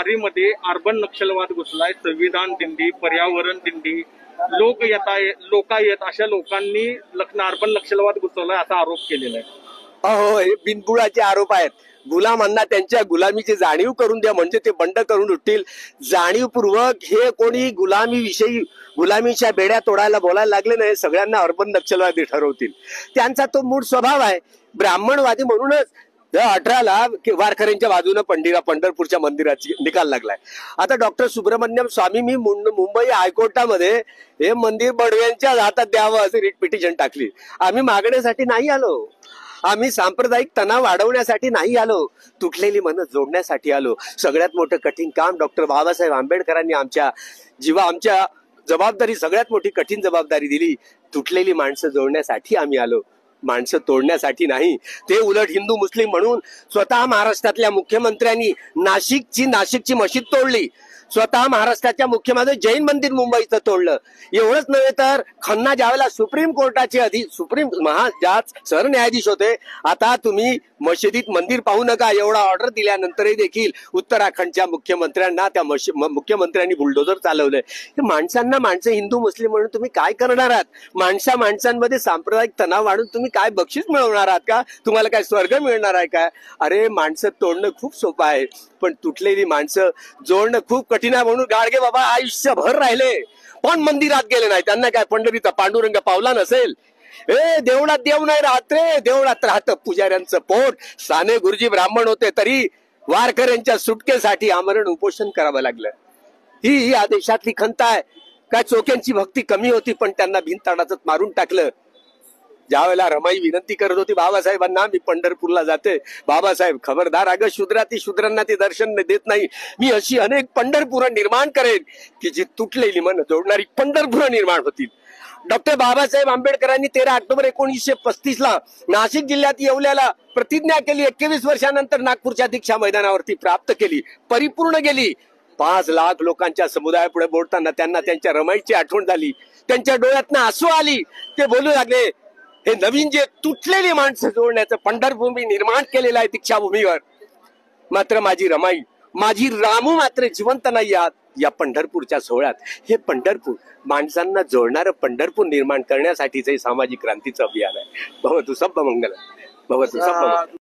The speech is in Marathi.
पाथरीमध्ये अर्बन नक्षलवाद घुसलाय। संविधान दिंडी, पर्यावरण दिंडी, लोकायत अशा लोकांनी अर्बन नक्षलवाद घुसवलाय असा आरोप केलेला आहे। हो, हे बिनबुडाचे आरोप आहेत। गुलामांना त्यांच्या गुलामीची जाणीव करून द्या म्हणजे ते बंड करून उठतील। जाणीवपूर्वक हे कोणी गुलामीच्या बेड्या तोडायला बोलायला लागले नाही, सगळ्यांना अर्बन नक्षलवादी ठरवतील। त्यांचा तो मूळ स्वभाव आहे ब्राह्मणवादी। म्हणूनच 18ला वारकऱ्यांच्या बाजूने पंढरपूरच्या मंदिराची निकाल लागलाय। आता डॉक्टर सुब्रमण्यम स्वामी मी मुंबई हायकोर्टामध्ये हे मंदिर बडव्यांच्या हातात द्यावं असे रिट पिटिशन टाकली। आम्ही मागण्यासाठी नाही आलो, आम्ही सांप्रदायिक तणाव वाढवण्यासाठी नाही आलो, तुटलेली मनं जोडण्यासाठी आलो। सगळ्यात मोठं कठीण काम डॉक्टर बाबासाहेब आंबेडकरांनी आमच्या जबाबदारी, सगळ्यात मोठी कठीण जबाबदारी दिली। तुटलेली माणसं जोडण्यासाठी आम्ही आलो, माणसं तोडण्यासाठी नाही। ते उलट हिंदू मुस्लिम म्हणून स्वतः महाराष्ट्रातल्या मुख्यमंत्र्यांनी नाशिकची मशीद तोडली, स्वतः महाराष्ट्राच्या मुख्यमंत्री जैन मंदिर मुंबईचं तोडलं। एवढंच नव्हे तर खन्ना ज्यावेळेला सुप्रीम कोर्टाचे सुप्रीम सरन्यायाधीश होते, आता तुम्ही मशिदीत मंदिर पाहू नका एवढा ऑर्डर दिल्यानंतरही देखील उत्तराखंडच्या मुख्यमंत्र्यांना मुख्यमंत्र्यांनी बुलडोजर चालवलंय। माणसं हिंदू मुस्लिम म्हणून तुम्ही काय करणार आहात? माणसांमध्ये सांप्रदायिक तणाव वाढून तुम्ही काय बक्षीस मिळवणार आहात का? तुम्हाला काय स्वर्ग मिळणार आहे का? अरे, माणसं तोडणं खूप सोपं आहे, पण तुटलेली माणसं जोडणं खूप कठीण आहे। म्हणून गाडगे बाबा आयुष्यभर राहिले पण मंदिरात गेले नाही। त्यांना काय पंढरीचा पांडुरंग पावला नसेल? देवळात देव नाही राहत रे, देवळात राहतं पुजाऱ्यांचं पोट। साने गुरुजी ब्राह्मण होते तरी वारकऱ्यांच्या सुटकेसाठी आमरण उपोषण करावं लागलं। ही आदेशातली खंत आहे। काय चोक्यांची भक्ती कमी होती पण त्यांना भिंताडाच मारून टाकलं। ज्यावेळेला रमाई विनंती करत होती बाबासाहेबांना, मी पंढरपूरला जाते, बाबासाहेब खबरदार, अगं शूद्रांना ते दर्शन देत नाही। मी अशी अनेक पंढरपूर निर्माण करेन की जी तुटलेली मन जोडणारी पंढरपूर निर्माण होतील। डॉक्टर बाबासाहेब आंबेडकरांनी 13 ऑक्टोबर 1935ला नाशिक जिल्ह्यात येवल्याला प्रतिज्ञा केली। 21 वर्षानंतर नागपूरच्या दीक्षा मैदानावरती प्राप्त केली, परिपूर्ण गेली। 5 लाख लोकांच्या समुदायापुढे बोलताना त्यांना त्यांच्या रमाईची आठवण झाली, त्यांच्या डोळ्यातनं आसू आली। ते बोलू लागले, हे नवीन जे तुटलेली माणसं जोडण्याचं पंढरपूर मी निर्माण केलेलं आहे दीक्षाभूमीवर, मात्र माझी रमाई, माझी रामू मात्र जिवंत नाही आहात या पंढरपूरच्या सोहळ्यात। हे पंढरपूर माणसांना जोडणारं पंढरपूर निर्माण करण्यासाठीच सामाजिक क्रांतीचं अभियान आहे। भवतु सब्ब मंगल, भवतु सब्ब मंगल।